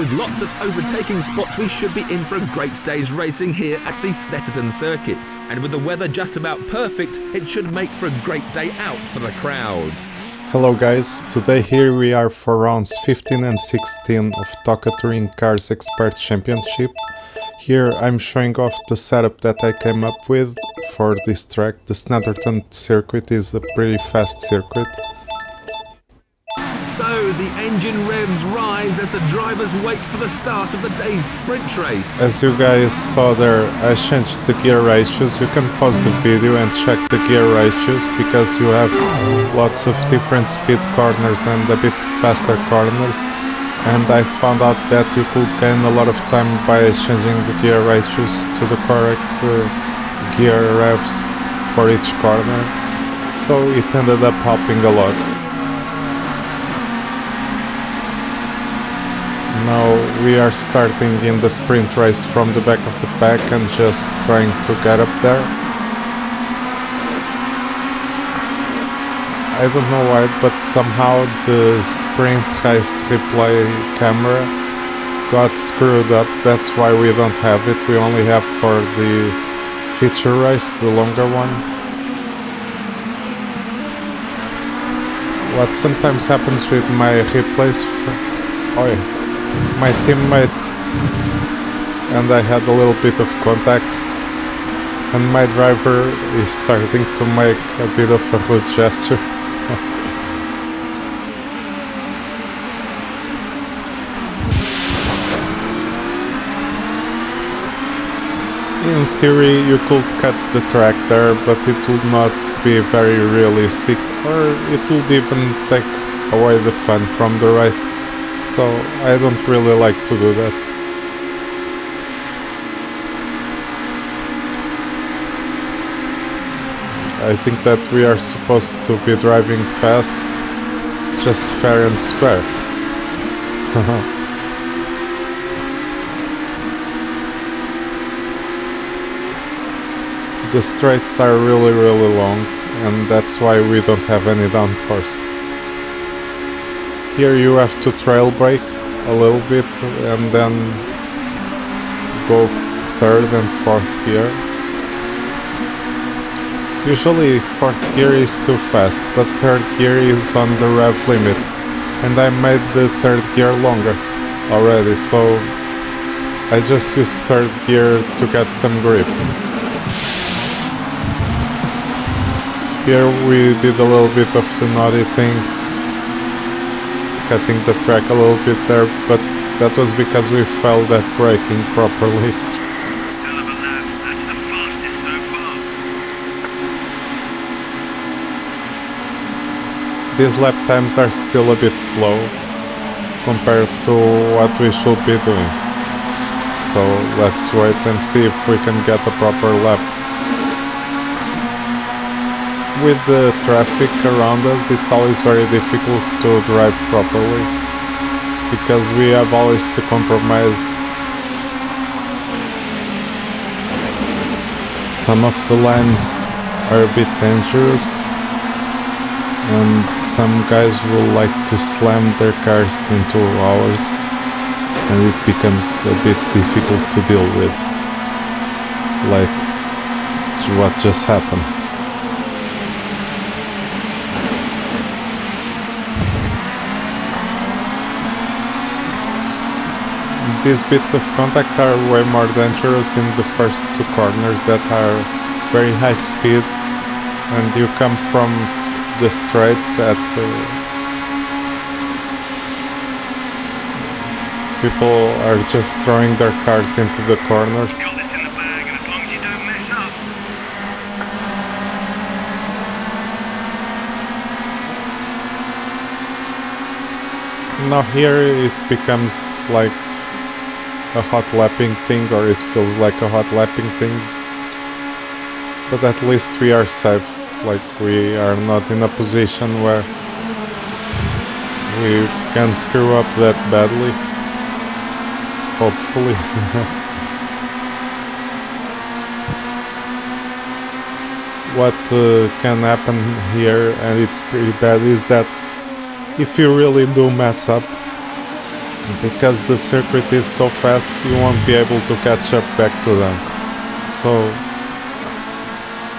With lots of overtaking spots, we should be in for a great day's racing here at the Snetterton circuit. And with the weather just about perfect, it should make for a great day out for the crowd. Hello guys, today here we are for rounds 15 and 16 of TOCA Touring Cars Expert Championship. Here I'm showing off the setup that I came up with for this track. The Snetterton circuit is a pretty fast circuit. So the engine revs rise as the drivers wait for the start of the day's sprint race. As you guys saw there, I changed the gear ratios. You can pause the video and check the gear ratios because you have lots of different speed corners and a bit faster corners. And I found out that you could gain a lot of time by changing the gear ratios to the correct gear revs for each corner. So it ended up helping a lot. Now we are starting in the sprint race from the back of the pack and just trying to get up there. I don't know why, but somehow the sprint race replay camera got screwed up. That's why we don't have it. We only have for the feature race, the longer one. What sometimes happens with my replays, my teammate and I had a little bit of contact, and my driver is starting to make a bit of a rude gesture. In theory you could cut the track there, but it would not be very realistic, or it would even take away the fun from the race. So I don't really like to do that. I think that we are supposed to be driving fast, just fair and square. The straights are really long, and that's why we don't have any downforce. Here you have to trail brake a little bit and then go third and fourth gear. Usually fourth gear is too fast, but third gear is on the rev limit, and I made the third gear longer already, so I just used third gear to get some grip. Here we did a little bit of the naughty thing, cutting the track a little bit there, but that was because we failed at braking properly. These lap times are still a bit slow compared to what we should be doing. So let's wait and see if we can get a proper lap. With the traffic around us, it's always very difficult to drive properly, because we have always to compromise. Some of the lines are a bit dangerous, and some guys will like to slam their cars into ours, and it becomes a bit difficult to deal with, like what just happened. These bits of contact are way more dangerous in the first two corners that are very high speed, and you come from the straights at people are just throwing their cars into the corners. Now here it becomes like a hot lapping thing, or it feels like a hot lapping thing, but at least we are safe. Like, we are not in a position where we can screw up that badly, hopefully. What can happen here, and it's pretty bad, is that if you really do mess up because the circuit is so fast, you won't be able to catch up back to them. So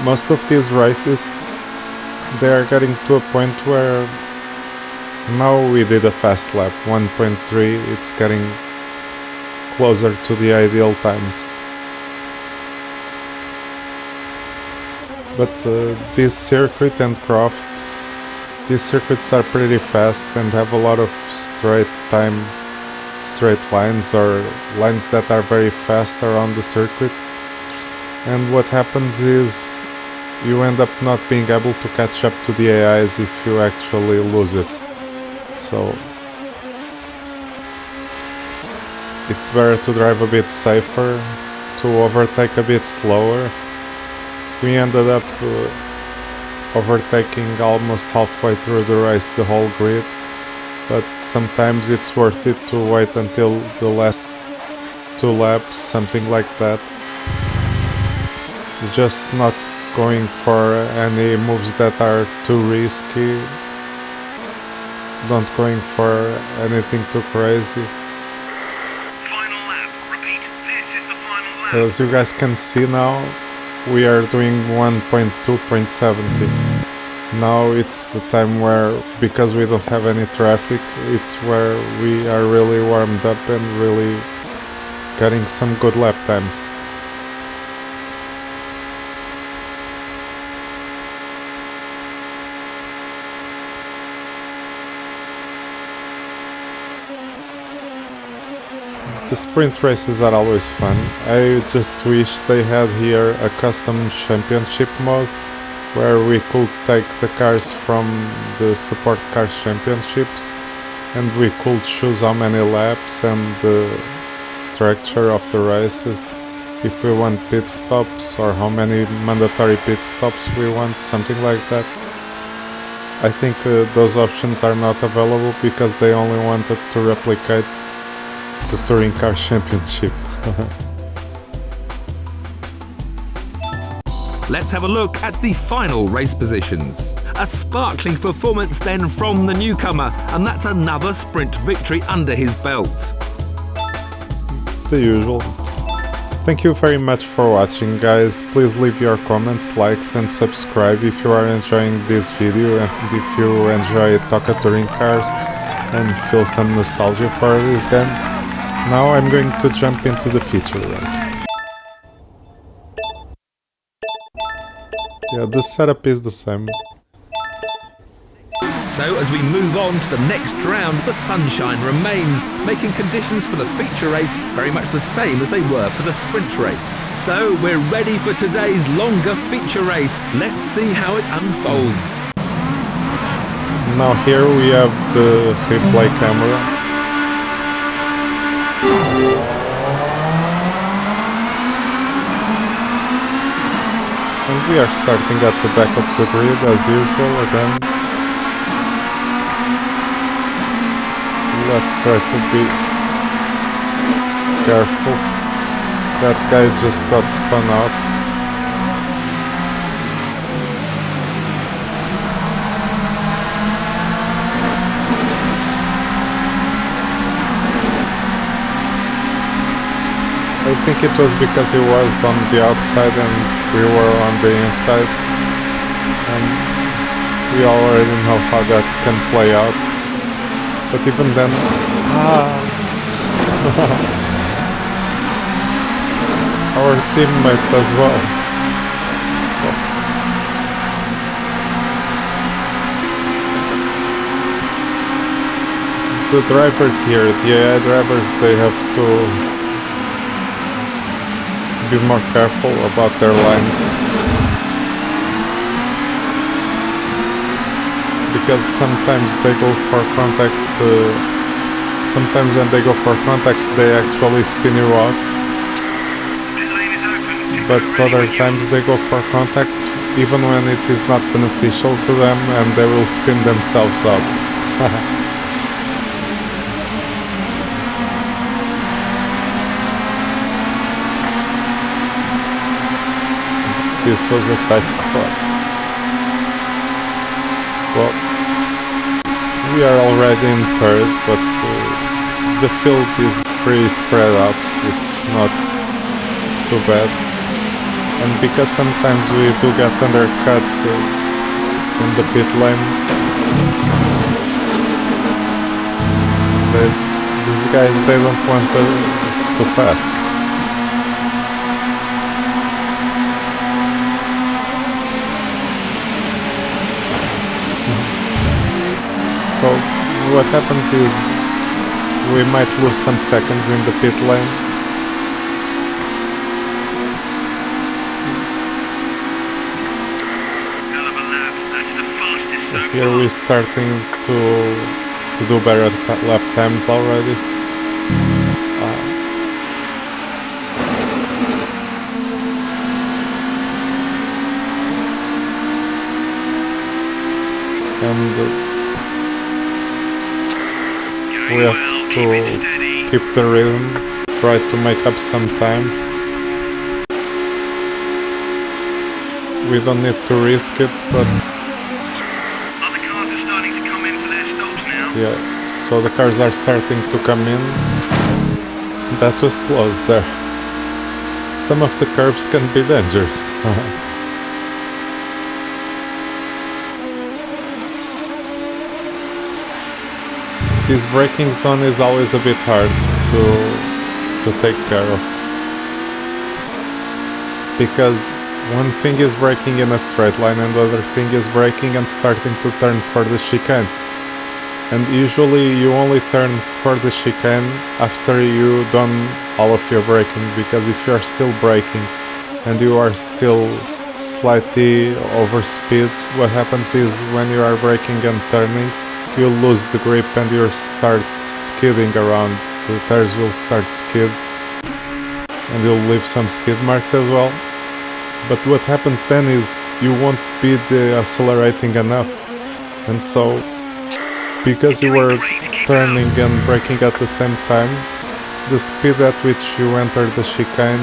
most of these races, they are getting to a point where now we did a fast lap, 1.3, it's getting closer to the ideal times. But this circuit and Croft, these circuits are pretty fast and have a lot of straight lines or lines that are very fast around the circuit. And what happens is you end up not being able to catch up to the AIs if you actually lose it. So it's better to drive a bit safer, to overtake a bit slower. We ended up overtaking almost halfway through the race the whole grid, but sometimes it's worth it to wait until the last 2 laps, something like that. Just not going for any moves that are too risky, not going for anything too crazy. Final lap. Repeat, this is the final lap. As you guys can see now, we are doing 1.2.70. Now it's the time where, because we don't have any traffic, it's where we are really warmed up and really getting some good lap times. The sprint races are always fun. I just wish they had here a custom championship mode where we could take the cars from the support car championships and we could choose how many laps and the structure of the races, if we want pit stops or how many mandatory pit stops we want, something like that. I think those options are not available because they only wanted to replicate the Touring Car Championship. Let's have a look at the final race positions. A sparkling performance then from the newcomer, and that's another sprint victory under his belt. The usual. Thank you very much for watching, guys. Please leave your comments, likes and subscribe if you are enjoying this video and if you enjoy TOCA touring cars and feel some nostalgia for this game. Now I'm going to jump into the feature race. Yeah, the setup is the same. So as we move on to the next round, the sunshine remains, making conditions for the feature race very much the same as they were for the sprint race. So we're ready for today's longer feature race. Let's see how it unfolds. Now here we have the replay camera. And we are starting at the back of the grid as usual again. Let's try to be careful. That guy just got spun out. I think it was because he was on the outside and we were on the inside, and we already know how that can play out. But even then, our teammate as well. The drivers here, the AI drivers, they have to be more careful about their lines, because sometimes they go for contact, sometimes when they go for contact they actually spin you out, but other times they go for contact even when it is not beneficial to them and they will spin themselves out. This was a tight spot. Well, we are already in third, but the field is pretty spread out, it's not too bad. And because sometimes we do get undercut in the pit lane, these guys, they don't want us to pass. So what happens is we might lose some seconds in the pit lane. Hell of a lap. That's the fastest so Here far. we're starting to do better lap times already. And we have to keep the rhythm, try to make up some time. We don't need to risk it, but Other cars are starting to come in for their stops now. yeah, so the cars are starting to come in. That was close there. Some of the curves can be dangerous. This braking zone is always a bit hard to take care of, because one thing is braking in a straight line and the other thing is braking and starting to turn for the chicane. And usually you only turn for the chicane after you done all of your braking, because if you are still braking and you are still slightly over speed, what happens is when you are braking and turning, you lose the grip and you start skidding around. The tires will start skid and you'll leave some skid marks as well. But what happens then is you won't be accelerating enough, and so because you were turning and braking at the same time, the speed at which you enter the chicane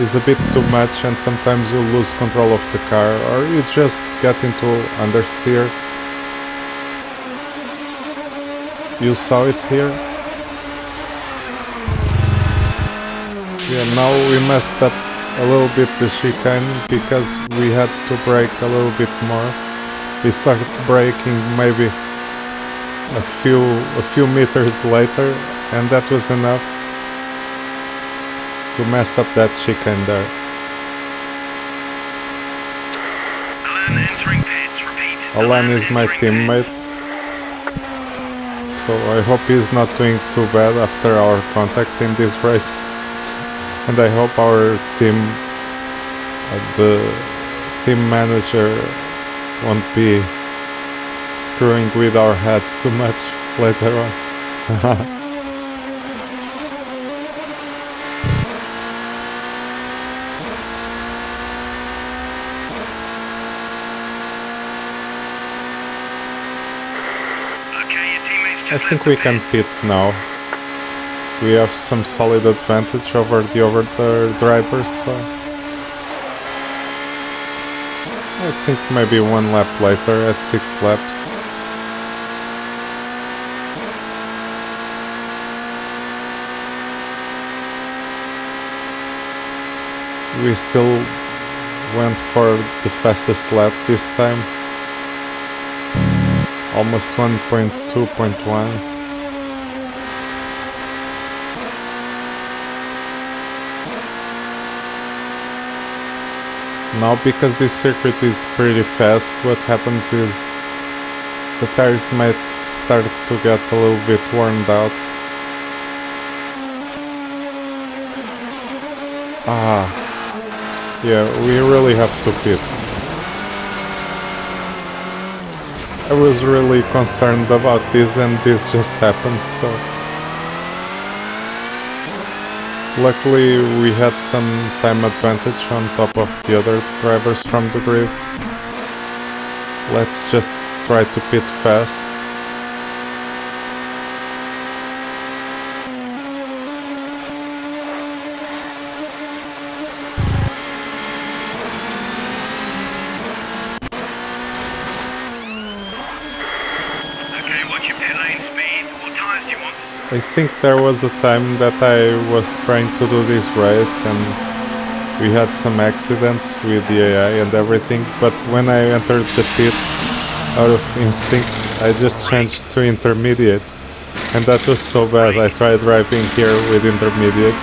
is a bit too much, and sometimes you lose control of the car or you just get into understeer. You saw it here? Yeah, now we messed up a little bit the chicane because we had to brake a little bit more. We started braking maybe a few meters later, and that was enough to mess up that chicane there. Alan entering pits. Repeat. Alan is my teammate, so I hope he's not doing too bad after our contact in this race. And I hope our team, the team manager, won't be screwing with our heads too much later on. Okay, your teammates I just think left we the can pit. pit now. We have some solid advantage over the other drivers, so I think maybe one lap later at 6 laps. We still went for the fastest lap this time. Almost 1.2.1. Now, because this circuit is pretty fast, what happens is the tires might start to get a little bit worn out. Yeah, we really have to pit. I was really concerned about this, and this just happened, so luckily we had some time advantage on top of the other drivers from the grid. Let's just try to pit fast. Okay, what's your pit lane speed? What tyres do you want? I think there was a time that I was trying to do this race and we had some accidents with the AI and everything, but when I entered the pit out of instinct, I just changed to intermediate, and that was so bad. I tried driving here with intermediate,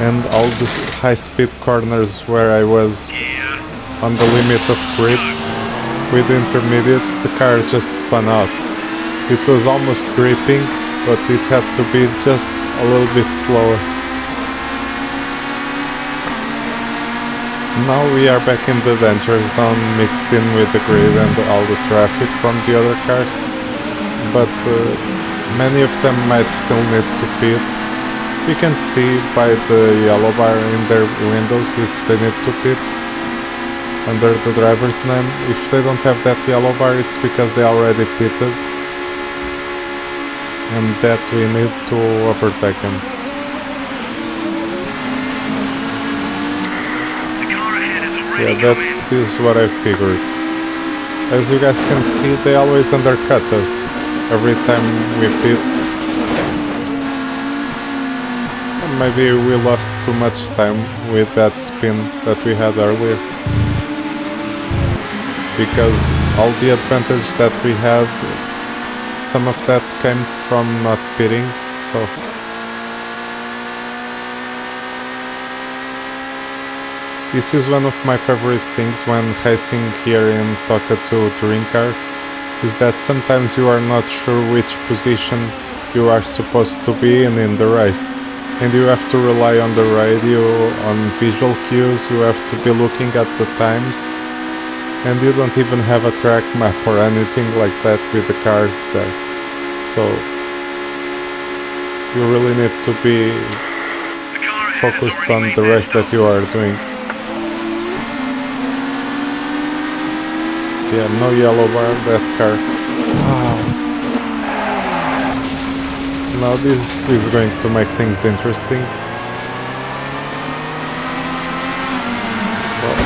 and all the high-speed corners where I was on the limit of grip with intermediates, the car just spun out. It was almost gripping, but it had to be just a little bit slower. Now we are back in the danger zone, mixed in with the grid and all the traffic from the other cars, but many of them might still need to pit. You can see by the yellow bar in their windows if they need to pit. Under the driver's name, if they don't have that yellow bar, it's because they already pitted, and that we need to overtake them. Yeah, that is what I figured. As you guys can see, they always undercut us every time we pit. And maybe we lost too much time with that spin that we had earlier. Because all the advantage that we had, some of that came from not pitting, so... This is one of my favorite things when racing here in TOCA 2 Touring Car, is that sometimes you are not sure which position you are supposed to be in the race. And you have to rely on the radio, on visual cues, you have to be looking at the times. And you don't even have a track map or anything like that with the cars there. So you really need to be focused on the race that you are doing. Yeah, no yellow bar, that car. Wow. Now this is going to make things interesting. Well,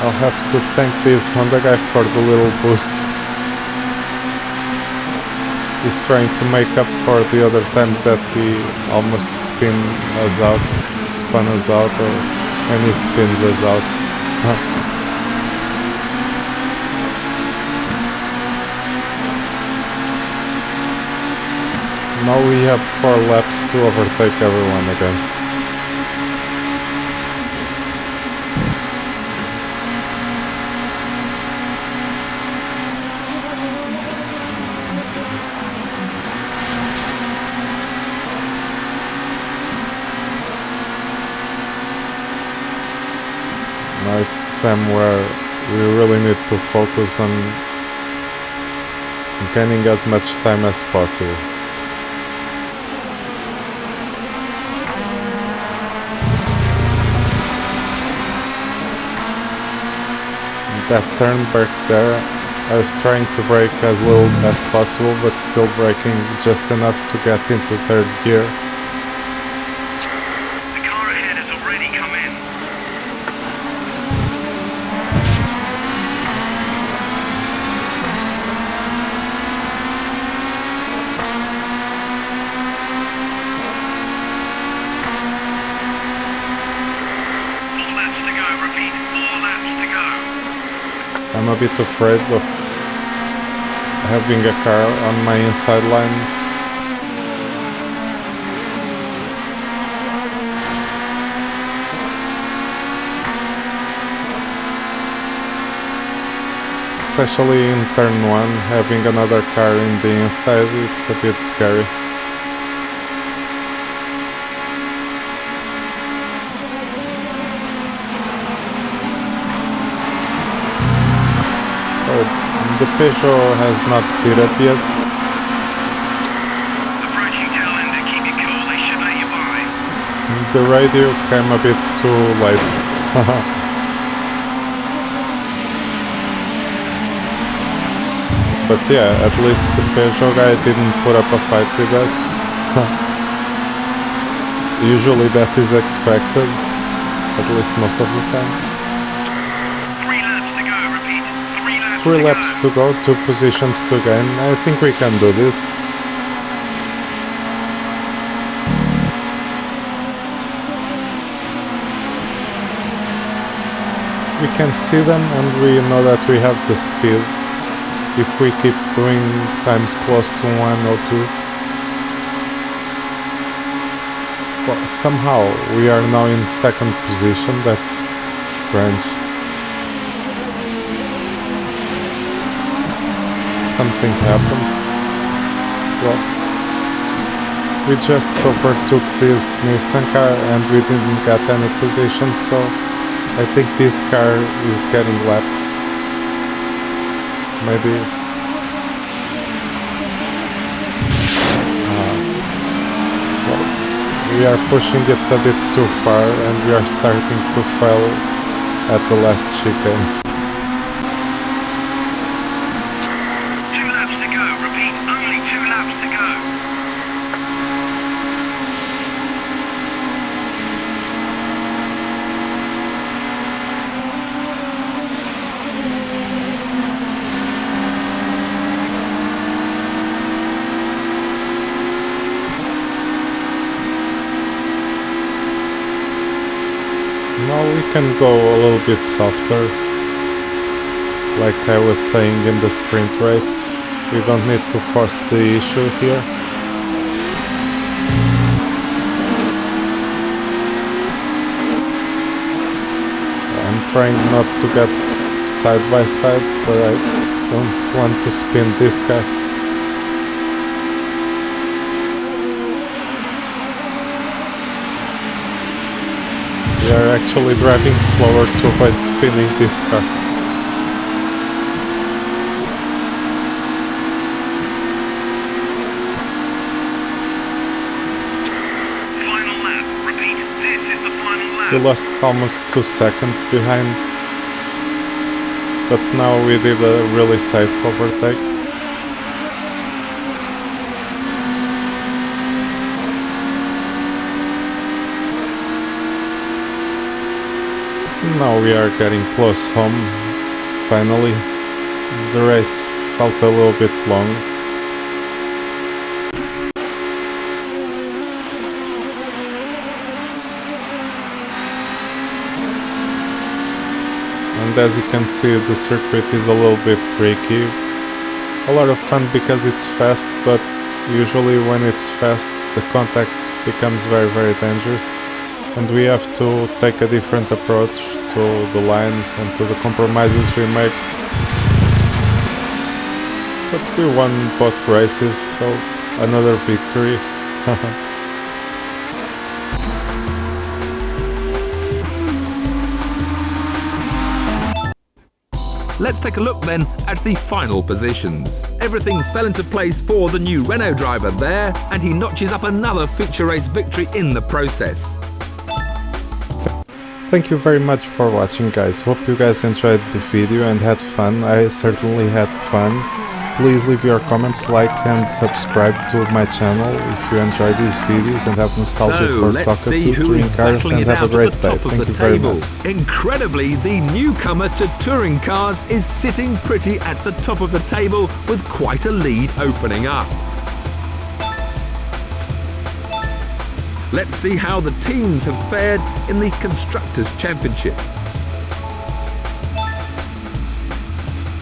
I'll have to thank this Honda guy for the little boost. He's trying to make up for the other times that he almost spun us out, or when he spins us out. Now we have 4 laps to overtake everyone again. Now it's the time where we really need to focus on gaining as much time as possible. That turn back there, I was trying to brake as little as possible, but still braking just enough to get into 3rd gear. The car ahead has already come in. I'm a bit afraid of having a car on my inside line. Especially in turn 1, having another car in the inside, it's a bit scary. The Peugeot has not pitted yet. Approaching tail end to keep you cool, they should let you by. The radio came a bit too late. But yeah, at least the Peugeot guy didn't put up a fight with us. Usually that is expected, at least most of the time. 3 laps to go, repeat. 3 laps 3 laps to go, 2 positions to gain. I think we can do this. We can see them and we know that we have the speed if we keep doing times close to 1 or 2. But somehow we are now in 2nd position. That's strange. Something happened. Well, we just overtook this Nissan car and we didn't get any positions, so I think this car is getting lapped. Maybe. Well, we are pushing it a bit too far and we are starting to fail at the last chicane. 2 laps to go. Repeat, only 2 laps to go. Now we can go a little bit softer. Like I was saying in the sprint race, we don't need to force the issue here. I'm trying not to get side by side, but I don't want to spin this guy. We are actually driving slower to avoid spinning this car. Final lap. Repeat, this is the final lap. We lost almost 2 seconds behind, but now we did a really safe overtake. Now we are getting close home, finally. The race felt a little bit long. And as you can see, the circuit is a little bit tricky. A lot of fun because it's fast, but usually when it's fast, the contact becomes very, very dangerous. And we have to take a different approach to the lines and to the compromises we make. But we won both races, so another victory. Let's take a look then at the final positions. Everything fell into place for the new Renault driver there, and he notches up another feature race victory in the process. Thank you very much for watching, guys. Hope you guys enjoyed the video and had fun. I certainly had fun. Please leave your comments, likes and subscribe to my channel if you enjoy these videos and have nostalgia for TOCA touring cars, and have a great day. Thank you very much. Incredibly, the newcomer to touring cars is sitting pretty at the top of the table with quite a lead opening up. Let's see how the teams have fared in the Constructors' Championship.